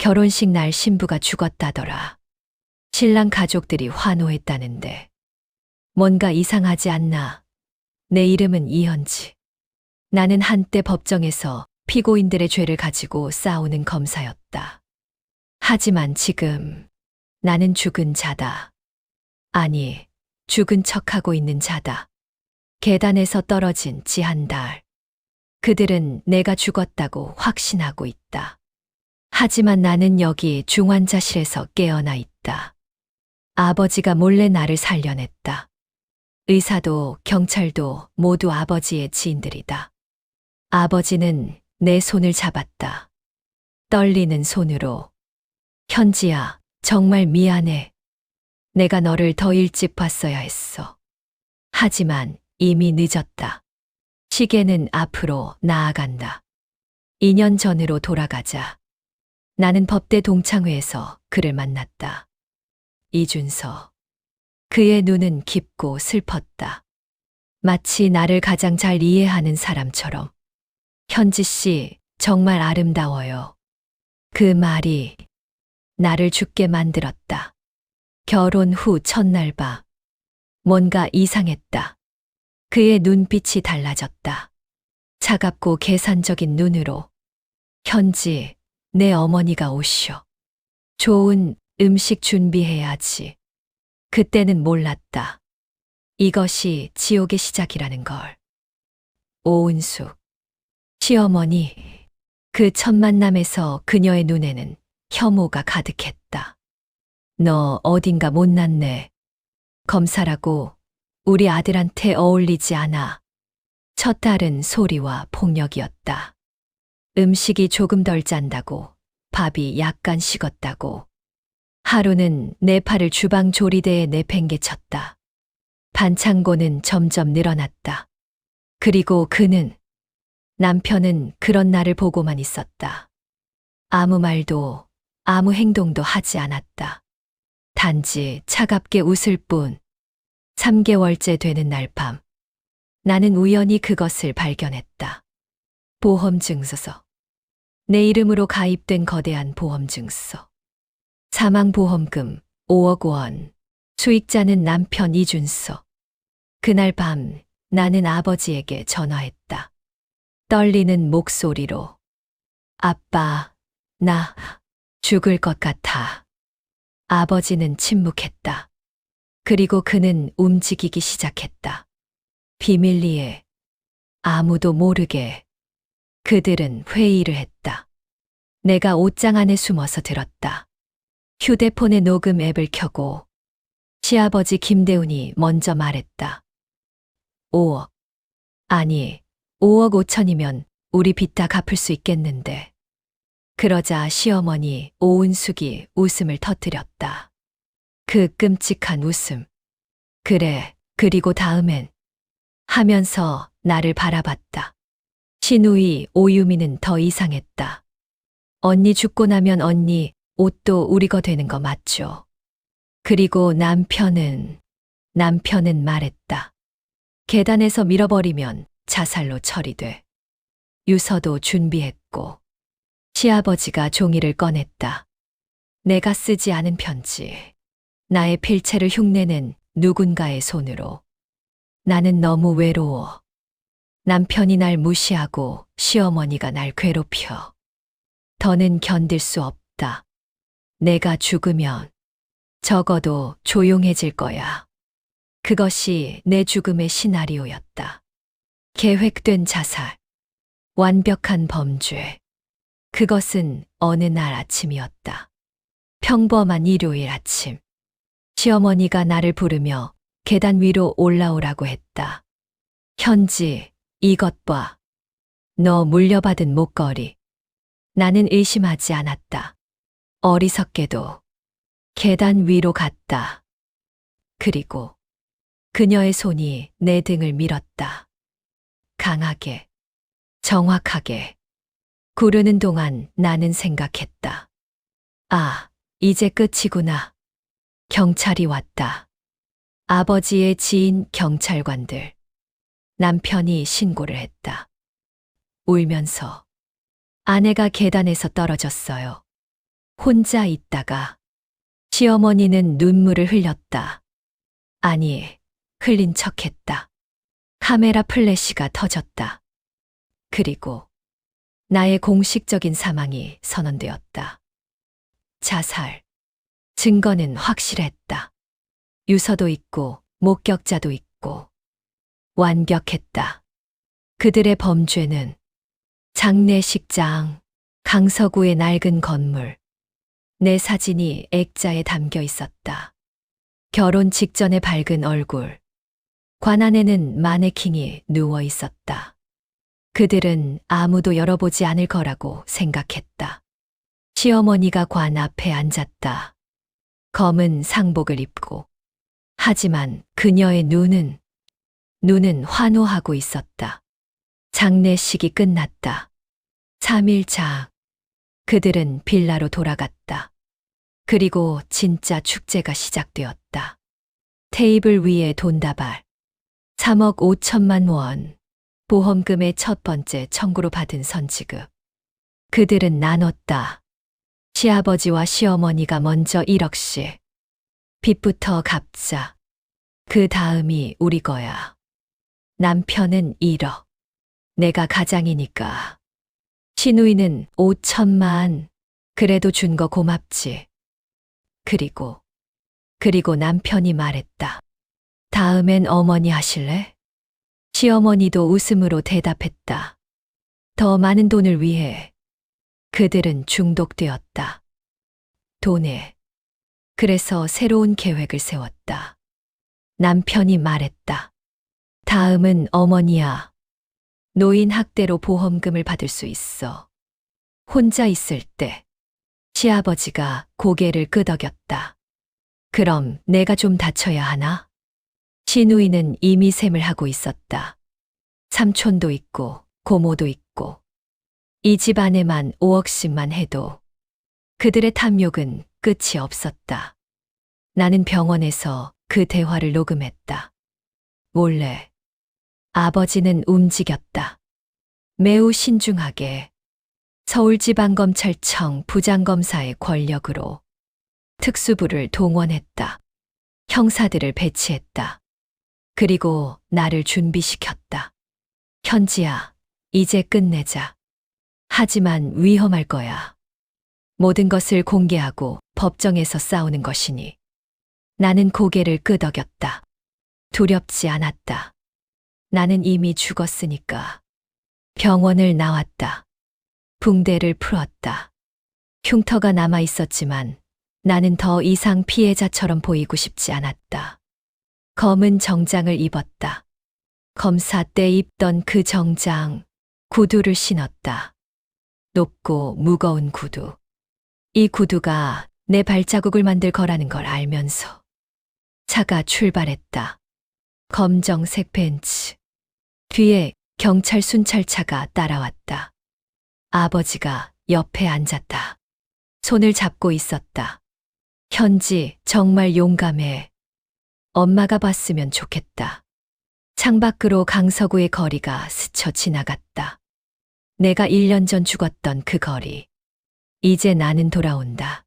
결혼식 날 신부가 죽었다더라. 신랑 가족들이 환호했다는데 뭔가 이상하지 않나? 내 이름은 이현지. 나는 한때 법정에서 피고인들의 죄를 가지고 싸우는 검사였다. 하지만 지금 나는 죽은 자다. 아니, 죽은 척하고 있는 자다. 계단에서 떨어진 지 한 달. 그들은 내가 죽었다고 확신하고 있다. 하지만 나는 여기 중환자실에서 깨어나 있다. 아버지가 몰래 나를 살려냈다. 의사도 경찰도 모두 아버지의 지인들이다. 아버지는 내 손을 잡았다. 떨리는 손으로. 현지야, 정말 미안해. 내가 너를 더 일찍 봤어야 했어. 하지만 이미 늦었다. 시계는 앞으로 나아간다. 2년 전으로 돌아가자. 나는 법대 동창회에서 그를 만났다. 이준서. 그의 눈은 깊고 슬펐다. 마치 나를 가장 잘 이해하는 사람처럼. 현지 씨, 정말 아름다워요. 그 말이 나를 죽게 만들었다. 결혼 후 첫날 밤. 뭔가 이상했다. 그의 눈빛이 달라졌다. 차갑고 계산적인 눈으로. 현지, 내 어머니가 오셔. 좋은 음식 준비해야지. 그때는 몰랐다. 이것이 지옥의 시작이라는 걸. 오은숙. 시어머니. 그 첫 만남에서 그녀의 눈에는 혐오가 가득했다. 너 어딘가 못났네. 검사라고 우리 아들한테 어울리지 않아. 첫 달은 소리와 폭력이었다. 음식이 조금 덜 짠다고, 밥이 약간 식었다고. 하루는 내 팔을 주방 조리대에 내팽개쳤다. 반창고는 점점 늘어났다. 그리고 남편은 그런 나를 보고만 있었다. 아무 말도, 아무 행동도 하지 않았다. 단지 차갑게 웃을 뿐. 3개월째 되는 날 밤. 나는 우연히 그것을 발견했다. 보험증서. 내 이름으로 가입된 거대한 보험증서. 사망보험금 5억 원. 수익자는 남편 이준서. 그날 밤 나는 아버지에게 전화했다. 떨리는 목소리로. 아빠, 나 죽을 것 같아. 아버지는 침묵했다. 그리고 그는 움직이기 시작했다. 비밀리에, 아무도 모르게. 그들은 회의를 했다. 내가 옷장 안에 숨어서 들었다. 휴대폰의 녹음 앱을 켜고 시아버지 김대훈이 먼저 말했다. 5억. 아니, 5억 5천이면 우리 빚 다 갚을 수 있겠는데. 그러자 시어머니 오은숙이 웃음을 터뜨렸다. 그 끔찍한 웃음. 그래, 그리고 다음엔. 하면서 나를 바라봤다. 신우이 오유미는 더 이상했다. 언니 죽고 나면 언니 옷도 우리 거 되는 거 맞죠? 그리고 남편은 말했다. 계단에서 밀어버리면 자살로 처리돼. 유서도 준비했고. 시아버지가 종이를 꺼냈다. 내가 쓰지 않은 편지. 나의 필체를 흉내낸 누군가의 손으로. 나는 너무 외로워. 남편이 날 무시하고 시어머니가 날 괴롭혀. 더는 견딜 수 없다. 내가 죽으면 적어도 조용해질 거야. 그것이 내 죽음의 시나리오였다. 계획된 자살. 완벽한 범죄. 그것은 어느 날 아침이었다. 평범한 일요일 아침. 시어머니가 나를 부르며 계단 위로 올라오라고 했다. 현지, 이것 봐. 너 물려받은 목걸이. 나는 의심하지 않았다. 어리석게도. 계단 위로 갔다. 그리고 그녀의 손이 내 등을 밀었다. 강하게, 정확하게. 구르는 동안 나는 생각했다. 아, 이제 끝이구나. 경찰이 왔다. 아버지의 지인 경찰관들. 남편이 신고를 했다. 울면서. 아내가 계단에서 떨어졌어요. 혼자 있다가 시어머니는 눈물을 흘렸다. 아니, 흘린 척했다. 카메라 플래시가 터졌다. 그리고 나의 공식적인 사망이 선언되었다. 자살. 증거는 확실했다. 유서도 있고 목격자도 있고 완벽했다. 그들의 범죄는 장례식장, 강서구의 낡은 건물, 내 사진이 액자에 담겨 있었다. 결혼 직전의 밝은 얼굴, 관 안에는 마네킹이 누워 있었다. 그들은 아무도 열어보지 않을 거라고 생각했다. 시어머니가 관 앞에 앉았다. 검은 상복을 입고. 하지만 그녀의 눈은 환호하고 있었다. 장례식이 끝났다. 3일차. 그들은 빌라로 돌아갔다. 그리고 진짜 축제가 시작되었다. 테이블 위에 돈다발. 3억 5천만 원. 보험금의 첫 번째 청구로 받은 선지급. 그들은 나눴다. 시아버지와 시어머니가 먼저 1억씩. 빚부터 갚자. 그 다음이 우리 거야. 남편은 1억. 내가 가장이니까. 시누이는 5천만. 그래도 준 거 고맙지. 그리고 남편이 말했다. 다음엔 어머니 하실래? 시어머니도 웃음으로 대답했다. 더 많은 돈을 위해 그들은 중독되었다. 돈에. 그래서 새로운 계획을 세웠다. 남편이 말했다. 다음은 어머니야. 노인 학대로 보험금을 받을 수 있어. 혼자 있을 때 시아버지가 고개를 끄덕였다. 그럼 내가 좀 다쳐야 하나? 시누이는 이미 셈을 하고 있었다. 삼촌도 있고 고모도 있고. 이 집 안에만 5억씩만 해도 그들의 탐욕은 끝이 없었다. 나는 병원에서 그 대화를 녹음했다. 몰래. 아버지는 움직였다. 매우 신중하게. 서울지방검찰청 부장검사의 권력으로 특수부를 동원했다. 형사들을 배치했다. 그리고 나를 준비시켰다. 현지야, 이제 끝내자. 하지만 위험할 거야. 모든 것을 공개하고 법정에서 싸우는 것이니. 나는 고개를 끄덕였다. 두렵지 않았다. 나는 이미 죽었으니까. 병원을 나왔다. 붕대를 풀었다. 흉터가 남아 있었지만 나는 더 이상 피해자처럼 보이고 싶지 않았다. 검은 정장을 입었다. 검사 때 입던 그 정장, 구두를 신었다. 높고 무거운 구두. 이 구두가 내 발자국을 만들 거라는 걸 알면서. 차가 출발했다. 검정색 벤츠. 뒤에 경찰 순찰차가 따라왔다. 아버지가 옆에 앉았다. 손을 잡고 있었다. 현지, 정말 용감해. 엄마가 봤으면 좋겠다. 창밖으로 강서구의 거리가 스쳐 지나갔다. 내가 1년 전 죽었던 그 거리. 이제 나는 돌아온다.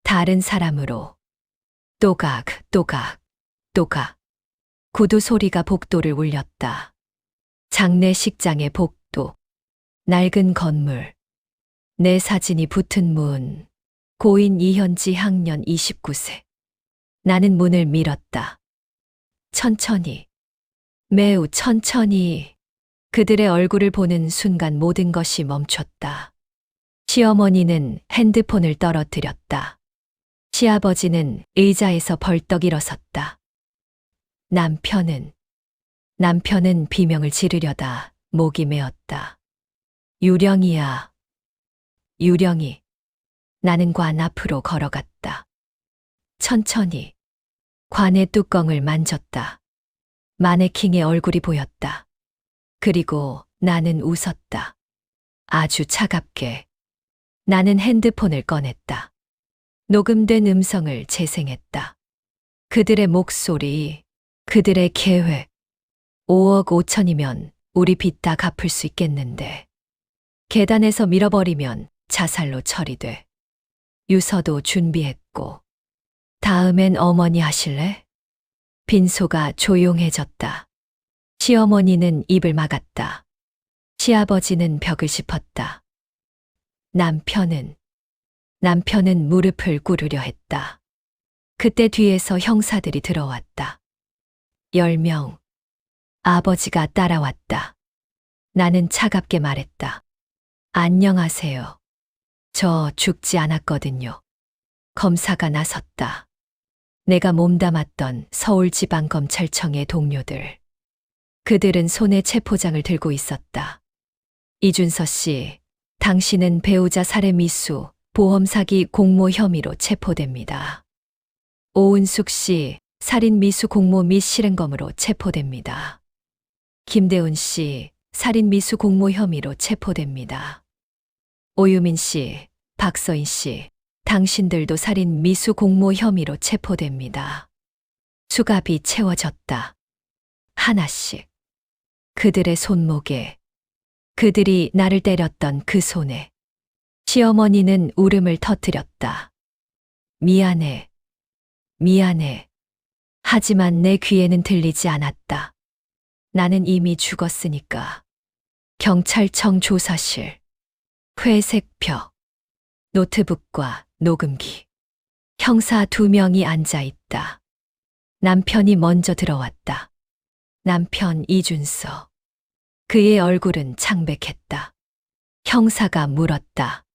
다른 사람으로. 또각, 또각, 또각. 구두 소리가 복도를 울렸다. 장례식장의 복도. 낡은 건물. 내 사진이 붙은 문. 고인 이현지 학년 29세. 나는 문을 밀었다. 천천히. 매우 천천히. 그들의 얼굴을 보는 순간 모든 것이 멈췄다. 시어머니는 핸드폰을 떨어뜨렸다. 시아버지는 의자에서 벌떡 일어섰다. 남편은 비명을 지르려다 목이 메었다. 유령이야. 유령이. 나는 관 앞으로 걸어갔다. 천천히. 관의 뚜껑을 만졌다. 마네킹의 얼굴이 보였다. 그리고 나는 웃었다. 아주 차갑게. 나는 핸드폰을 꺼냈다. 녹음된 음성을 재생했다. 그들의 목소리, 그들의 계획. 5억 5천이면 우리 빚 다 갚을 수 있겠는데. 계단에서 밀어버리면 자살로 처리돼. 유서도 준비했고. 다음엔 어머니 하실래? 빈소가 조용해졌다. 시어머니는 입을 막았다. 시아버지는 벽을 짚었다. 남편은 무릎을 꿇으려 했다. 그때 뒤에서 형사들이 들어왔다. 10명. 아버지가 따라왔다. 나는 차갑게 말했다. 안녕하세요. 저 죽지 않았거든요. 검사가 나섰다. 내가 몸담았던 서울지방검찰청의 동료들. 그들은 손에 체포장을 들고 있었다. 이준서 씨, 당신은 배우자 살해 미수, 보험 사기 공모 혐의로 체포됩니다. 오은숙 씨, 살인 미수 공모 및 실행검으로 체포됩니다. 김대훈 씨, 살인 미수 공모 혐의로 체포됩니다. 오유민 씨, 박서인 씨, 당신들도 살인 미수 공모 혐의로 체포됩니다. 수갑이 채워졌다. 하나씩. 그들의 손목에, 그들이 나를 때렸던 그 손에. 시어머니는 울음을 터뜨렸다. 미안해. 하지만 내 귀에는 들리지 않았다. 나는 이미 죽었으니까. 경찰청 조사실. 회색 벽. 노트북과 녹음기. 형사 2명이 앉아 있다. 남편이 먼저 들어왔다. 남편 이준서. 그의 얼굴은 창백했다. 형사가 물었다.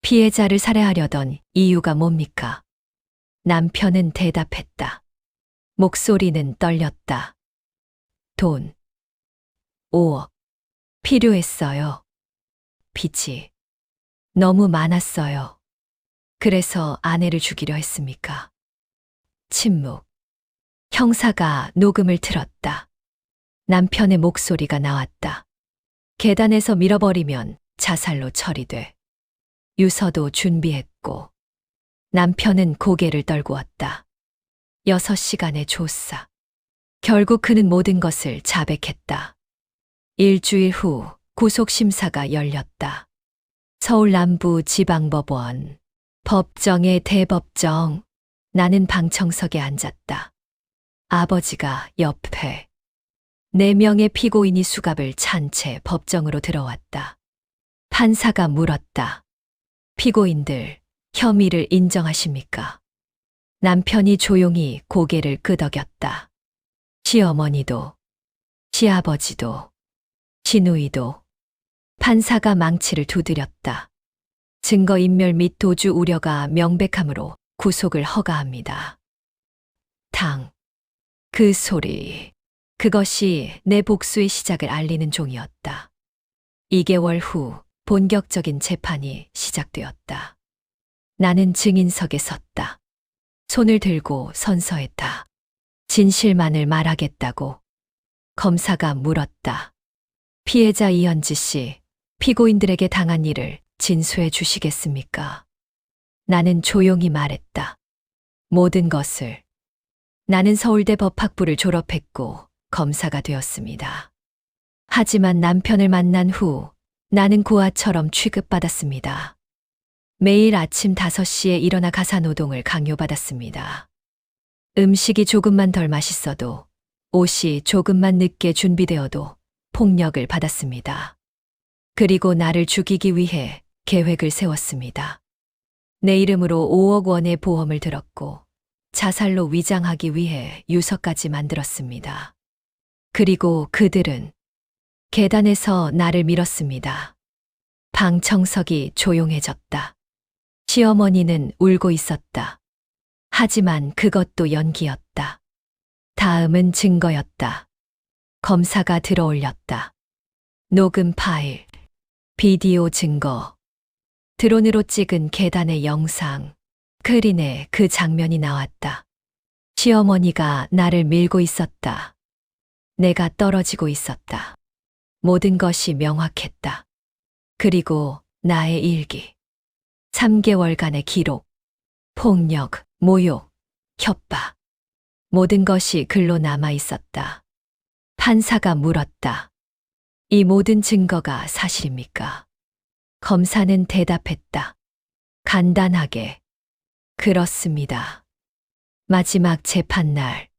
피해자를 살해하려던 이유가 뭡니까? 남편은 대답했다. 목소리는 떨렸다. 돈. 5억. 필요했어요. 빚이 너무 많았어요. 그래서 아내를 죽이려 했습니까? 침묵. 형사가 녹음을 틀었다. 남편의 목소리가 나왔다. 계단에서 밀어버리면 자살로 처리돼. 유서도 준비했고. 남편은 고개를 떨구었다. 6시간의 조사. 결국 그는 모든 것을 자백했다. 일주일 후 구속심사가 열렸다. 서울 남부지방법원. 법정의 대법정. 나는 방청석에 앉았다. 아버지가 옆에. 4명의 피고인이 수갑을 찬 채 법정으로 들어왔다. 판사가 물었다. 피고인들, 혐의를 인정하십니까? 남편이 조용히 고개를 끄덕였다. 시어머니도, 시아버지도, 시누이도. 판사가 망치를 두드렸다. 증거인멸 및 도주 우려가 명백하므로 구속을 허가합니다. 당. 그 소리. 그것이 내 복수의 시작을 알리는 종이었다. 2개월 후 본격적인 재판이 시작되었다. 나는 증인석에 섰다. 손을 들고 선서했다. 진실만을 말하겠다고. 검사가 물었다. 피해자 이현지 씨, 피고인들에게 당한 일을 진술해 주시겠습니까? 나는 조용히 말했다. 모든 것을. 나는 서울대 법학부를 졸업했고 검사가 되었습니다. 하지만 남편을 만난 후 나는 고아처럼 취급받았습니다. 매일 아침 5시에 일어나 가사노동을 강요받았습니다. 음식이 조금만 덜 맛있어도, 옷이 조금만 늦게 준비되어도 폭력을 받았습니다. 그리고 나를 죽이기 위해 계획을 세웠습니다. 내 이름으로 5억 원의 보험을 들었고 자살로 위장하기 위해 유서까지 만들었습니다. 그리고 그들은 계단에서 나를 밀었습니다. 방청석이 조용해졌다. 시어머니는 울고 있었다. 하지만 그것도 연기였다. 다음은 증거였다. 검사가 들어올렸다. 녹음 파일, 비디오 증거, 드론으로 찍은 계단의 영상, 스크린에 그 장면이 나왔다. 시어머니가 나를 밀고 있었다. 내가 떨어지고 있었다. 모든 것이 명확했다. 그리고 나의 일기. 3개월간의 기록. 폭력, 모욕, 협박. 모든 것이 글로 남아 있었다. 판사가 물었다. 이 모든 증거가 사실입니까? 검사는 대답했다. 간단하게. 그렇습니다. 마지막 재판날.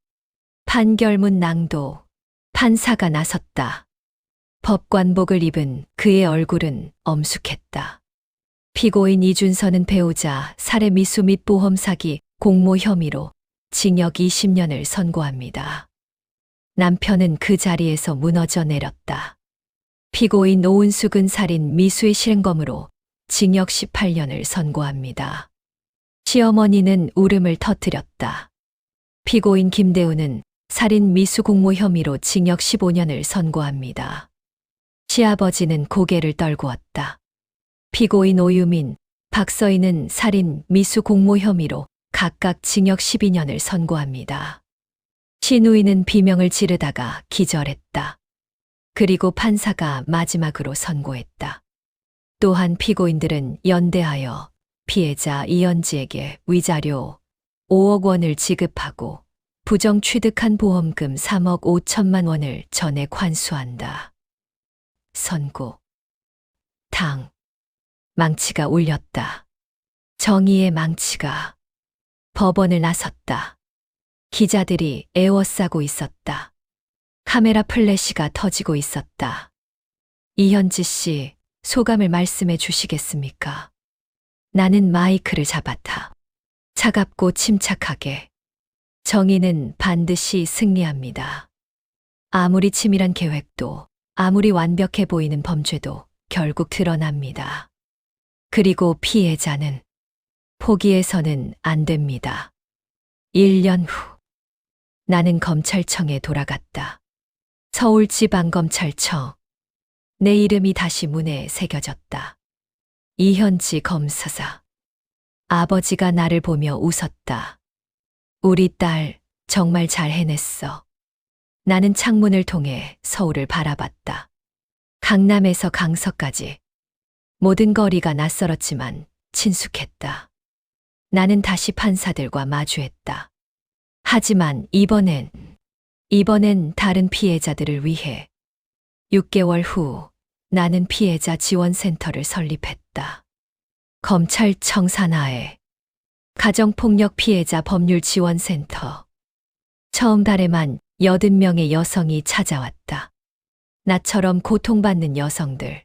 판결문 낭독. 판사가 나섰다. 법관복을 입은 그의 얼굴은 엄숙했다. 피고인 이준서는 배우자 살해 미수 및 보험 사기, 공모 혐의로 징역 20년을 선고합니다. 남편은 그 자리에서 무너져 내렸다. 피고인 오은숙은 살인 미수의 실행범으로 징역 18년을 선고합니다. 시어머니는 울음을 터뜨렸다. 피고인 김대우는 살인 미수 공모 혐의로 징역 15년을 선고합니다. 시아버지는 고개를 떨구었다. 피고인 오유민, 박서인은 살인 미수 공모 혐의로 각각 징역 12년을 선고합니다. 신우이는 비명을 지르다가 기절했다. 그리고 판사가 마지막으로 선고했다. 또한 피고인들은 연대하여 피해자 이현지에게 위자료 5억 원을 지급하고 부정 취득한 보험금 3억 5천만 원을 전액 환수한다. 선고. 당. 망치가 울렸다. 정의의 망치가. 법원을 나섰다. 기자들이 에워싸고 있었다. 카메라 플래시가 터지고 있었다. 이현지 씨, 소감을 말씀해 주시겠습니까? 나는 마이크를 잡았다. 차갑고 침착하게. 정의는 반드시 승리합니다. 아무리 치밀한 계획도, 아무리 완벽해 보이는 범죄도 결국 드러납니다. 그리고 피해자는 포기해서는 안 됩니다. 1년 후, 나는 검찰청에 돌아갔다. 서울지방검찰청. 내 이름이 다시 문에 새겨졌다. 이현지 검사사. 아버지가 나를 보며 웃었다. 우리 딸 정말 잘 해냈어. 나는 창문을 통해 서울을 바라봤다. 강남에서 강서까지. 모든 거리가 낯설었지만 친숙했다. 나는 다시 판사들과 마주했다. 하지만 이번엔 다른 피해자들을 위해 6개월 후 나는 피해자 지원센터를 설립했다. 검찰청 산하에 가정폭력 피해자 법률 지원센터. 처음 달에만 80명의 여성이 찾아왔다. 나처럼 고통받는 여성들.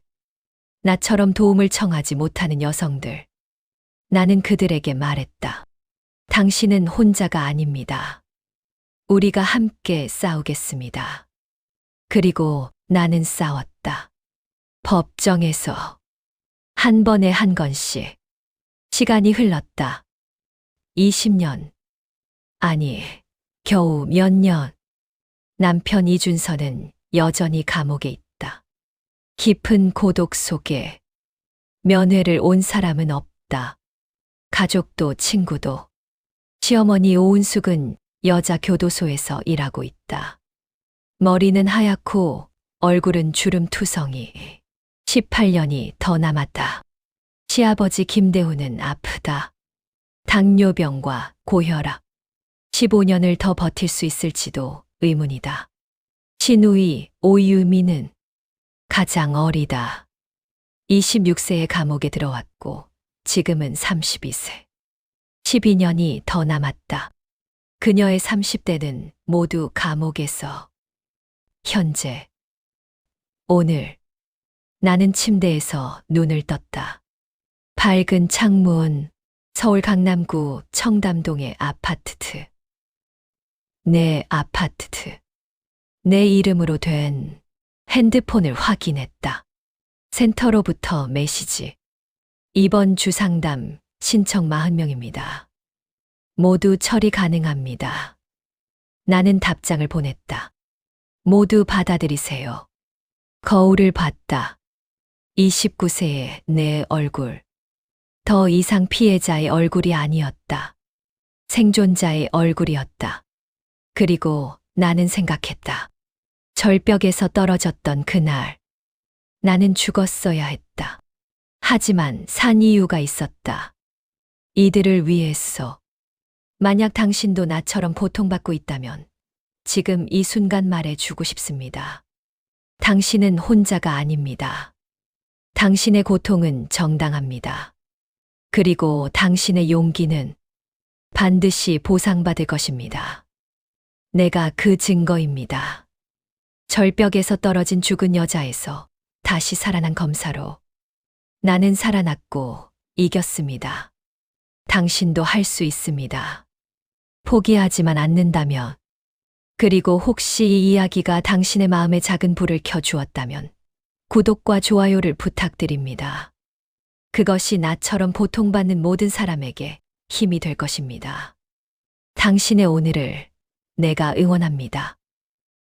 나처럼 도움을 청하지 못하는 여성들. 나는 그들에게 말했다. 당신은 혼자가 아닙니다. 우리가 함께 싸우겠습니다. 그리고 나는 싸웠다. 법정에서 한 번에 한 건씩. 시간이 흘렀다. 20년. 아니, 겨우 몇 년. 남편 이준서는 여전히 감옥에 있다. 깊은 고독 속에 면회를 온 사람은 없다. 가족도 친구도. 시어머니 오은숙은 여자 교도소에서 일하고 있다. 머리는 하얗고 얼굴은 주름투성이. 18년이 더 남았다. 시아버지 김대우는 아프다. 당뇨병과 고혈압. 15년을 더 버틸 수 있을지도 의문이다. 신우이 오유미는 가장 어리다. 26세에 감옥에 들어왔고 지금은 32세. 12년이 더 남았다. 그녀의 30대는 모두 감옥에서. 현재. 오늘. 나는 침대에서 눈을 떴다. 밝은 창문. 서울 강남구 청담동의 아파트. 내 아파트. 내 이름으로 된 핸드폰을 확인했다. 센터로부터 메시지. 이번 주 상담 신청 40명입니다. 모두 처리 가능합니다. 나는 답장을 보냈다. 모두 받아들이세요. 거울을 봤다. 29세의 내 얼굴. 더 이상 피해자의 얼굴이 아니었다. 생존자의 얼굴이었다. 그리고 나는 생각했다. 절벽에서 떨어졌던 그날. 나는 죽었어야 했다. 하지만 산 이유가 있었다. 이들을 위해서. 만약 당신도 나처럼 고통받고 있다면 지금 이 순간 말해주고 싶습니다. 당신은 혼자가 아닙니다. 당신의 고통은 정당합니다. 그리고 당신의 용기는 반드시 보상받을 것입니다. 내가 그 증거입니다. 절벽에서 떨어진 죽은 여자에서 다시 살아난 검사로 나는 살아났고 이겼습니다. 당신도 할 수 있습니다. 포기하지만 않는다면, 그리고 혹시 이 이야기가 당신의 마음에 작은 불을 켜주었다면 구독과 좋아요를 부탁드립니다. 그것이 나처럼 고통받는 모든 사람에게 힘이 될 것입니다. 당신의 오늘을 내가 응원합니다.